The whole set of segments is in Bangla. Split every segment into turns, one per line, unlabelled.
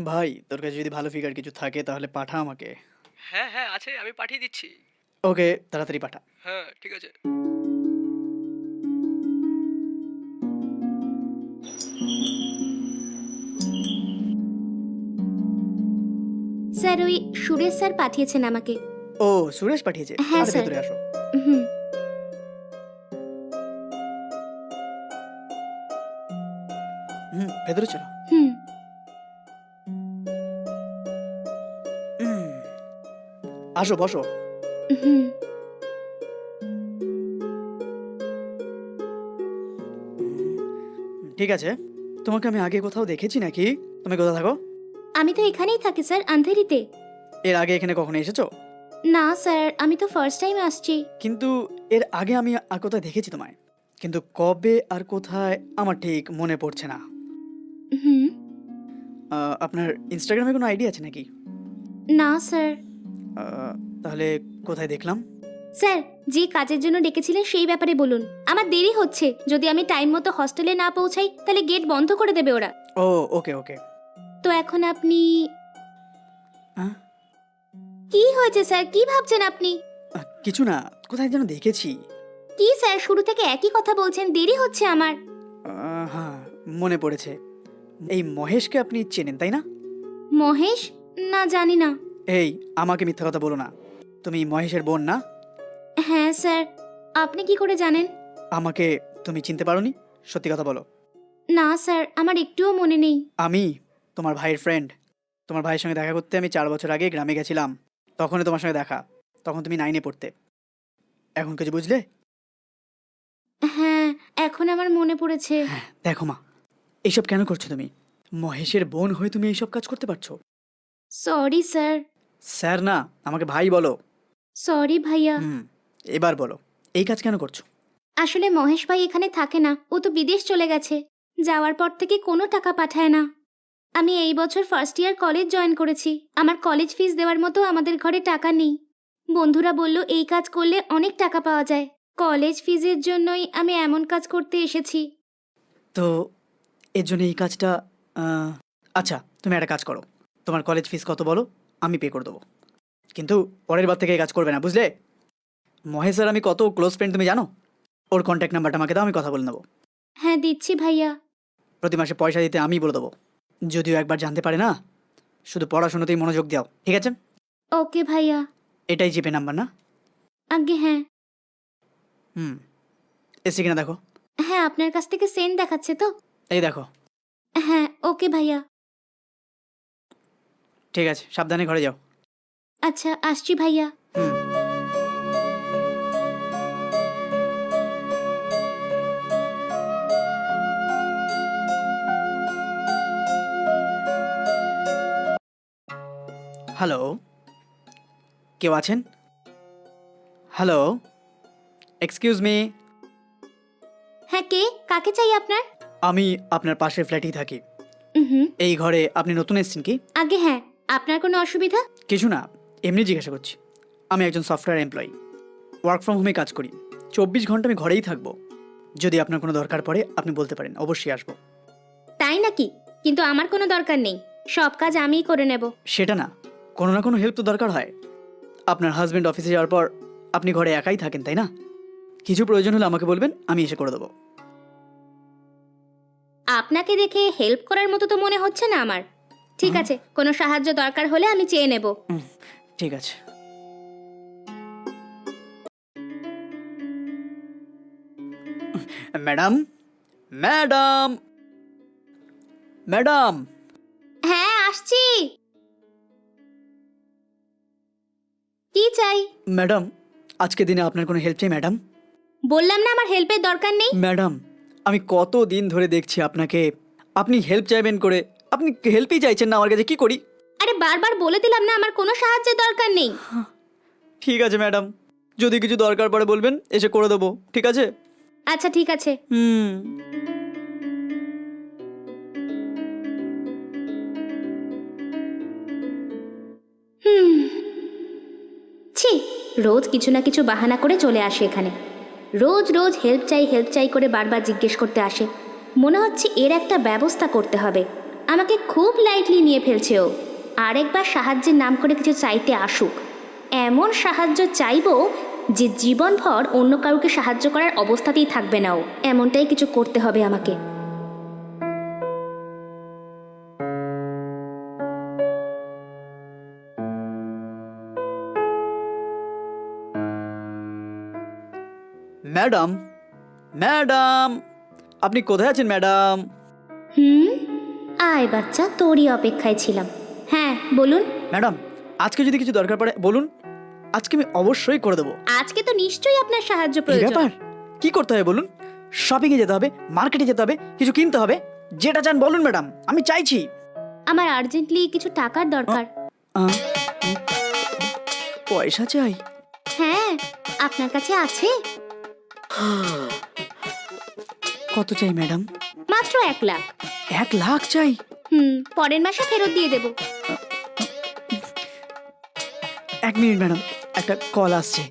ভাই তোর কাছে যদি ভালো ফিগার কিছু থাকে তাহলে পাঠা আমাকে।
হ্যাঁ হ্যাঁ আছে, আমি পাঠিয়ে দিচ্ছি।
ওকে, তাড়াতাড়ি পাঠা।
হ্যাঁ ঠিক আছে।
স্যার, ওই সুরেশ স্যার পাঠিয়েছেন আমাকে।
ও, সুরেশ পাঠিয়েছে?
হ্যাঁ
আরে
স্যার।
ভেতরে আসো।
হুম।
ভেতরে চলো।
হুম।
হুম, আসো বসো।
হুম।
ঠিক আছে, তোমাকে আমি আগে কোথাও দেখেছি নাকি? তুমি কোথায় থাকো?
আমি তো এখানেই থাকি স্যার, আন্ধেরিতে।
এর আগে এখানে কখনো এসেছো?
না স্যার, আমি তো ফার্স্ট টাইম আসছি।
কিন্তু এর আগে আমি আর কোথায় দেখেছি তোমায়, কিন্তু কবে আর কোথায় আমার ঠিক মনে পড়ছে না।
হুম।
আপনার ইনস্টাগ্রামে কোনো আইডি আছে নাকি?
না স্যার।
তাহলে কোথায় দেখলাম?
স্যার, যে কাজের জন্য ডেকেছিলেন সেই ব্যাপারে বলুন। আমার দেরি হচ্ছে, যদি আমি টাইম মতো হস্টেলে না পৌঁছাই তাহলে গেট বন্ধ করে দেবে ওরা।
ও ওকে ওকে।
তো এখন আপনি
হ্যাঁ,
কি হয়েছে স্যার, কি ভাবছেন আপনি?
কিছু না, কোথায় যেন দেখেছি।
কি স্যার, শুরু থেকে একই কথা বলছেন, দেরি হচ্ছে আমার।
হ্যাঁ, মনে পড়েছে। এই মহেশকে আপনি চেনেন তাই না?
মহেশ? না, জানি না।
এই, আমাকে মিথ্যা কথা বলো না। তুমি মহেশের বোন না?
হ্যাঁ স্যার। আপনি কি করে জানেন?
আমাকে তুমি চিনতে পারোনি? সত্যি কথা বলো।
না স্যার, আমার একটুও মনে নেই।
আমি তোমার ভাইয়ের ফ্রেন্ড। তোমার ভাইয়ের সঙ্গে দেখা করতে আমি 4 বছর আগে গ্রামে গেছিলাম। তখনই তোমার সঙ্গে দেখা। তখন তুমি 9-এ পড়তে। এখন কিছু বুঝলে?
হ্যাঁ, এখন আমার মনে পড়েছে।
হ্যাঁ, দেখো মা, এইসব কেন করছো তুমি? মহেশের বোন হয়ে তুমি এইসব কাজ করতে পারছো?
Sorry sir.
স্যার না, আমাকে ভাই বলো।
সরি ভাইয়া।
এবার বলো, এই কাজ কেন করছো?
আসলে মহেশ ভাই এখানে থাকে না, ও তো বিদেশ চলে গেছে। যাওয়ার পর থেকে কোনো টাকা পাঠায় না। আমি এই বছর ফার্স্ট ইয়ার কলেজ জয়েন করেছি। আমার কলেজ ফিস দেওয়ার মতো আমাদের ঘরে টাকা নেই। বন্ধুরা বলল এই কাজ করলে অনেক টাকা পাওয়া যায়। কলেজ ফিজের জন্যই আমি এমন কাজ করতে এসেছি।
তো এর জন্য এই কাজটা আচ্ছা, তুমি একটা কাজ করো। তোমার কলেজ ফিস কত বলো, আমি পে করে দেবো। কিন্তু পরের বার থেকে এই কাজ করবে না, বুঝলে? মহেশ আর আমি কত ক্লোজ ফ্রেন্ড তুমি জানো? ওর কন্ট্যাক্ট নাম্বারটা আমাকে দাও, আমি কথা বলে নেবো।
হ্যাঁ, দিচ্ছি ভাইয়া।
প্রতি মাসে পয়সা দিতে আমি বলে দেবো। যদিও একবার জানতে পারে না, শুধু পড়াশোনাতেই মনোযোগ দাও, ঠিক আছে?
ওকে ভাইয়া।
এটাই জিপে নাম্বার না?
আগে হ্যাঁ।
হুম, এসে কিনা দেখো।
হ্যাঁ, আপনার কাছ থেকে সেন্ড দেখাচ্ছে তো?
এই দেখো।
হ্যাঁ, ওকে ভাইয়া।
ঠিক আছে, সাবধানে ঘরে যাও।
আচ্ছা, আসছি ভাইয়া।
হুম। হ্যালো, কেউ আছেন? Hello, excuse me.
হ্যাঁ, কে? কাকে চাই আপনার?
আমি আপনার পাশের ফ্ল্যাটেই থাকি।
হুম।
এই ঘরে আপনি নতুন এসেছেন কি?
আগে হ্যাঁ। আপনার কোনো অসুবিধা?
কিছু না, এমনি জিজ্ঞাসা করছি। আমি একজন সফটওয়্যার এমপ্লয়ি, ওয়ার্ক ফ্রম হোমে কাজ করি। 24 ঘন্টা আমি ঘরেই থাকবো। যদি আপনার কোনো দরকার পড়ে আপনি বলতে পারেন, অবশ্যই আসবো।
তাই নাকি? কিন্তু আমার কোনো দরকার নেই, সব কাজ আমিই করে নেব।
সেটা না, কোনো না কোনো হেল্প তো দরকার হয়। আপনার হাজব্যান্ড অফিসে যাওয়ার পর আপনি ঘরে একাই থাকেন তাই না? কিছু প্রয়োজন হলে আমাকে বলবেন, আমি এসে করে দেবো।
আপনাকে দেখে হেল্প করার মতো তো মনে হচ্ছে না আমার। ঠিক আছে, কোনো সাহায্য দরকার হলে আমি চেয়ে নেব।
ঠিক আছে। Madam, madam, madam.
হ্যাঁ, আসছি। কি চাই?
ম্যাডাম, আজকে দিনে আপনার কোনো হেল্প চাই ম্যাডাম?
বললাম না আমার হেল্পের দরকার নেই।
ম্যাডাম, আমি কত দিন ধরে দেখছি আপনাকে, আপনি হেল্প চাইবেন করে আপনি হেল্পই চাইছেন না আমার কাছে, কি করি?
আরে বারবার বলে দিলাম না আমার কোনো সাহায্যের দরকার নেই।
ঠিক আছে ম্যাডাম, যদি কিছু দরকার পড়ে বলবেন, এসে করে দেবো, ঠিক আছে?
আচ্ছা ঠিক আছে।
হুম।
হুম। ছি, রোজ কিছু না কিছু বাহানা করে চলে আসে এখানে। রোজ রোজ হেল্প চাই করে বারবার জিজ্ঞেস করতে আসে। মনে হচ্ছে এর একটা ব্যবস্থা করতে হবে। আমাকে খুব লাইটলি নিয়ে ফেলছে ও। আরেকবার সাহায্যের নাম করে কিছু চাইতে আসুক, এমন সাহায্য চাইবো যে জীবনভর অন্য কাউকে সাহায্য করার অবস্থাতেই থাকবে না ও। এমনটাই কিছু করতে হবে আমাকে।
ম্যাডাম, ম্যাডাম, আপনি কোথায় আছেন ম্যাডাম?
আয় বাচ্চা, তোরই অপেক্ষায় ছিলাম। হ্যাঁ বলুন।
ম্যাডাম, আজকে যদি কিছু দরকার পড়ে বলুন, আজকে আমি অবশ্যই করে দেবো।
আজকে তো নিশ্চয়ই আপনার সাহায্য
কি
প্রয়োজন।
ব্যাপার? কি করতে হবে বলুন? শপিংয়ে যেতে হবে, মার্কেটে যেতে হবে, কিছু কিনতে হবে, যেটা চান বলুন ম্যাডাম, আমি চাইছি।
আমার আর্জেন্টলি কিছু টাকার দরকার।
আহ, পয়সা চাই?
হ্যাঁ, আপনার কাছে আছে?
কত চাই ম্যাডাম?
মাত্র 1 লাখ।
1 লাখ চাই?
পরের মাসে ফেরত দিয়ে দেব।
1 মিনিট ম্যাডাম, একটা কল আসছে।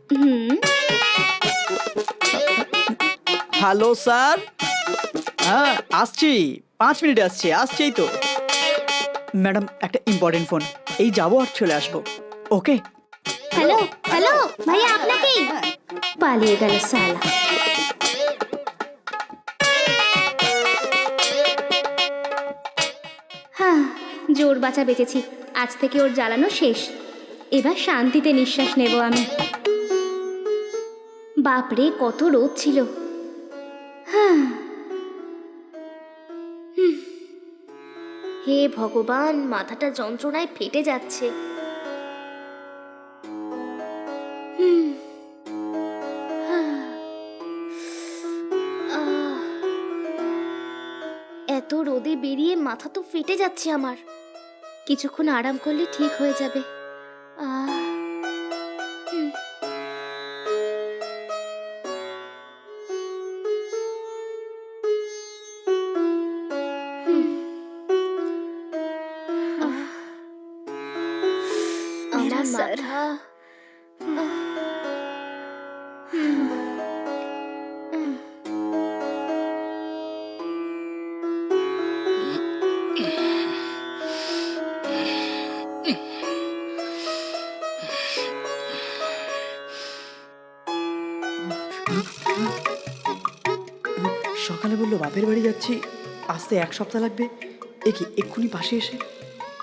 Hello sir. হ্যাঁ আসছি, 5 মিনিটে আসছি এই তো। ম্যাডাম একটা ইম্পর্টেন্ট ফোন, এই যাবো আর চলে আসবো। ওকে।
হ্যালো হ্যালো ভাইয়া, আপনাকেই। পালিয়ে গেল সালা। হ্যাঁ, জোর বাঁচা বেঁচেছি। আজ থেকে ওর জ্বালানো শেষ। এবার শান্তিতে নিঃশ্বাস নেব আমি। বাপরে কত রোদ ছিল। হ্যাঁ। হে ভগবান, মাথাটা যন্ত্রণায় ফেটে যাচ্ছে। এত রোদে বেরিয়ে মাথা তো ফেটে যাচ্ছে আমার। কিছুক্ষণ আরাম করলে ঠিক হয়ে যাবে। আমার মাথা।
সকালে বললো বাপের বাড়ি যাচ্ছি, আসতে 1 সপ্তাহ লাগবে। এ কি এক্ষুনি পাশে এসে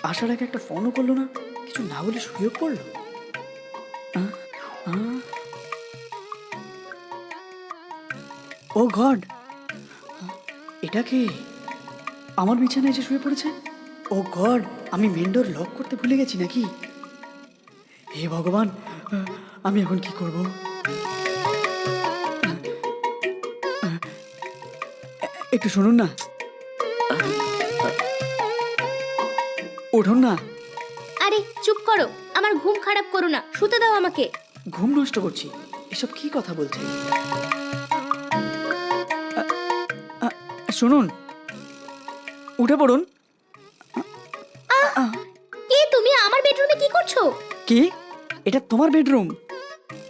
আসার আগে একটা ফোনও করলো না, কিছু না বলে শুয়েও পড়লো। ও গড, এটা কি আমার বিছানায় এসে শুয়ে পড়েছে? ও গড, আমি মেন ডোর লক করতে ভুলে গেছি নাকি? হে ভগবান, আমি এখন কি করব? একটু শুনুন না, উঠুন না।
আরে চুপ করো, আমার ঘুম খারাপ করো না, শুতে দাও আমাকে।
ঘুম নষ্ট করছি? এসব কি কথা বলছে? শুনুন, উঠে পড়ুন।
কি, তুমি আমার বেডরুমে কি করছো?
কি? এটা তোমার বেডরুম?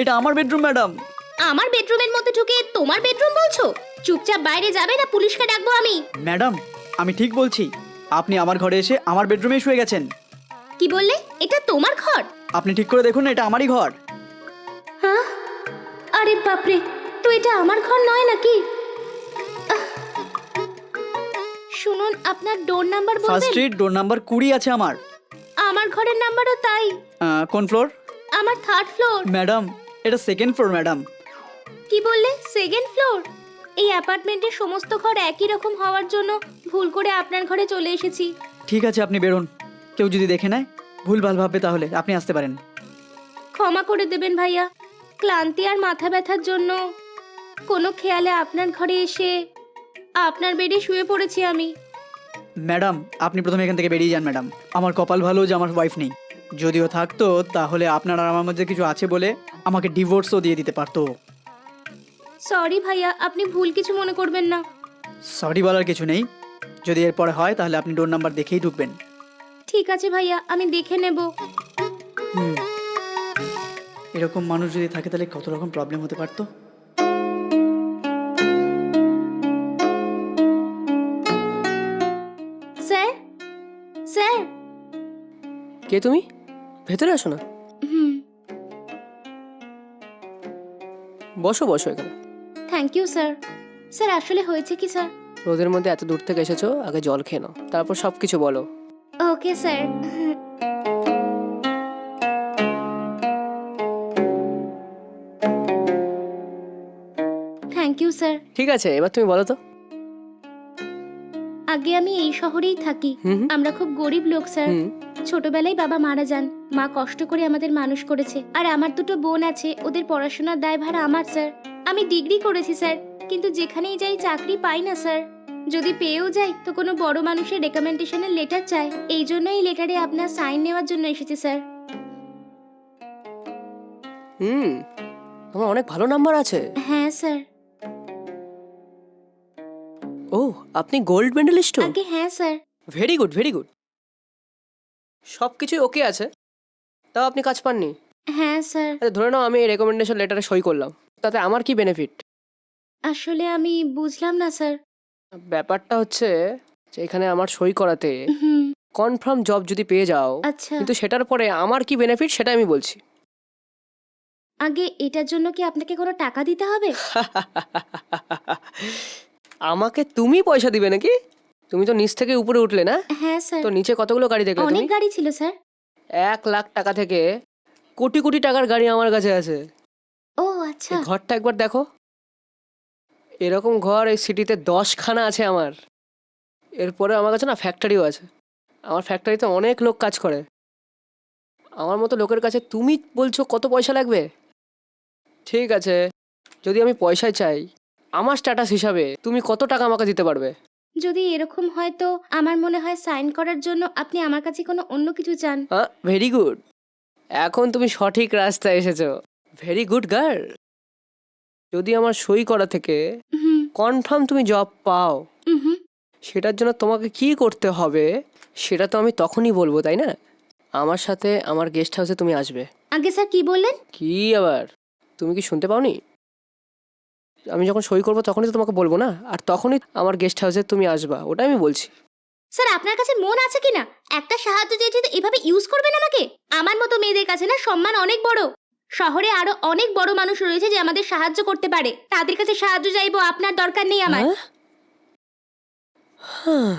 এটা আমার বেডরুম ম্যাডাম।
আমার বেডরুমের মধ্যে ঢুকে তোমার বেডরুম বলছো? চুপচাপ বাইরে যাবে না পুলিশকে ডাকবো আমি?
ম্যাডাম আমি ঠিক বলছি, আপনি আমার ঘরে এসে আমার বেডরুমে শুয়ে গেছেন।
কি বললে? এটা তোমার ঘর?
আপনি ঠিক করে দেখুন, এটা আমারই ঘর।
হ্যাঁ? আরে বাপরে, তো এটা আমার ঘর নয় নাকি? শুনুন, আপনার ডোর নাম্বার
ফার্স্ট
বলবেন?
স্ট্রিট, ডোর নাম্বার 20 আছে আমার।
আমার ঘরের নাম্বারও তাই।
কোন ফ্লোর?
আমার 3rd ফ্লোর।
ম্যাডাম এটা 2nd ফ্লোর ম্যাডাম।
কি বললে? 2nd floor? এই অ্যাপার্টমেন্টের সমস্ত ঘর একই রকম হওয়ার জন্য ভুল করে আপনার ঘরে চলে এসেছি।
ঠিক আছে, আপনি বেরোন। কেউ যদি দেখে নেয়, ভুলভাল ভাববে, তাহলে আপনি আসতে পারেন।
ক্ষমা করে দেবেন ভাইয়া, ক্লান্তি আর মাথা ব্যথার জন্য কোনো খেয়ালে আপনার ঘরে এসে আপনার বেডে শুয়ে পড়েছি আমি।
ম্যাডাম আপনি প্রথমে এখান থেকে বেরিয়ে যান ম্যাডাম। আমার কপাল ভালো যে আমার ওয়াইফ নেই, যদিও থাকতো তাহলে আপনার আর আমার মধ্যে কিছু আছে বলে আমাকে ডিভোর্সও দিয়ে দিতে পারতো।
সরি ভাইয়া, আপনি ভুল কিছু মনে করবেন না।
সরি বলার কিছু নেই, যদি এরপরে হয় তাহলে আপনি ডোর নাম্বার দেখেই ঢুকবেন।
ঠিক আছে ভাইয়া, আমি দেখে নেব।
এরকম মানুষ যদি থাকে তাহলে কত রকম প্রবলেম হতে পারতো।
স্যার,
কে তুমি? ভেতরে আসো না।
হুম।
বসো বসো এখানে।
Thank you sir. স্যার আসলে হয়েছে কি স্যার?
রোদের মধ্যে এত দূর থেকে এসেছো, আগে জল খেয়ে নাও, তারপর সব কিছু বলো।
Okay sir. Thank you sir.
ঠিক আছে, এবার তুমি বলো তো।
আগে আমি এই শহরেই থাকি।
হুম হুম,
আমরা খুব গরিব লোক স্যার।
হুম।
ছোটবেলায় বাবা মারা যান, মা কষ্ট করে আমাদের মানুষ করেছে। আর আমার দুটো বোন আছে, ওদের পড়াশোনার দায়ভার আমার স্যার। আমি ডিগ্রি করেছি স্যার, কিন্তু যেখানেই যাই চাকরি পাই না স্যার। যদি পেয়েও যাই তো কোনো বড় মানুষের রেকমেন্ডেশনের লেটার চাই। এই জন্য এই লেটারে আপনার সাইন নেওয়ার জন্য এসেছি স্যার।
হুম, তোমার অনেক ভালো নাম্বার আছে।
হ্যাঁ স্যার।
ও, আপনি গোল্ড মেডেলিস্ট?
আগে হ্যাঁ sir.
Very good very good. সব কিছুই ওকে আছে, তাও আপনি কাজ পাননি?
হ্যাঁ স্যার।
আচ্ছা ধরে নাও আমি এই রেকমেন্ডেশন লেটারে সই করলাম, তাতে আমার কি বেনিফিট?
আসলে আমি বুঝলাম না স্যার।
ব্যাপারটা হচ্ছে যে এখানে আমার সই করাতে
হুম।
কনফার্ম জব যদি পেয়ে যাও,
আচ্ছা,
কিন্তু সেটার পরে আমার কি বেনিফিট সেটা আমি বলছি।
আগে এটার জন্য কি আপনাকে কোনো টাকা দিতে হবে?
আমাকে তুমি পয়সা দিবে নাকি? তুমি তো নিচ থেকে উপরে উঠলে না?
হ্যাঁ স্যার।
তো নিচে কতগুলো গাড়ি দেখলে
অনেক
তুমি?
গাড়ি ছিল স্যার।
1 লাখ টাকা থেকে কোটি কোটি টাকার গাড়ি আমার কাছে আছে।
ও আচ্ছা।
এই ঘরটা একবার দেখো, এরকম ঘর এই সিটিতে 10খানা আছে আমার। এরপরে আমার কাছে না ফ্যাক্টরিও আছে। আমার ফ্যাক্টরিতে অনেক লোক কাজ করে। আমার মতো লোকের কাছে তুমি বলছো কত পয়সা লাগবে? ঠিক আছে, যদি আমি পয়সায় চাই, আমার স্ট্যাটাস হিসাবে তুমি কত টাকা আমাকে দিতে পারবে?
যদি এরকম হয় তো আমার মনে হয় সাইন করার জন্য আপনি আমার কাছে কোনো অন্য কিছু চান।
ভেরি গুড, এখন তুমি সঠিক রাস্তায় এসেছো। Very good girl. যদি আমার সই করা থেকে
হুম।
কনফার্ম তুমি জব পাও,
হুম।
সেটার জন্য তোমাকে কি করতে হবে সেটা তো আমি তখনই বলবো, তাই না? আমার সাথে আমার গেস্ট হাউসে তুমি আসবে।
আগে স্যার কি বললেন?
কি আবার, তুমি কি শুনতে পাওনি? আমি যখন সই করবো তখনই তো তোমাকে বলবো না, আর তখনই আমার গেস্ট হাউসে তুমি আসবা, ওটা আমি বলছি।
স্যার আপনার কাছে মন আছে কিনা? একটা সাহায্য চেয়েছি তো এভাবে ইউজ করবেন আমাকে? আমার মতো মেয়েদের কাছে না সম্মান অনেক বড়। শহরে আরো অনেক বড় মানুষ রয়েছে যে আমাদের সাহায্য করতে পারে। তাদের কাছে সাহায্য চাইবো আপনার দরকার নেই আমার।
হ্যাঁ?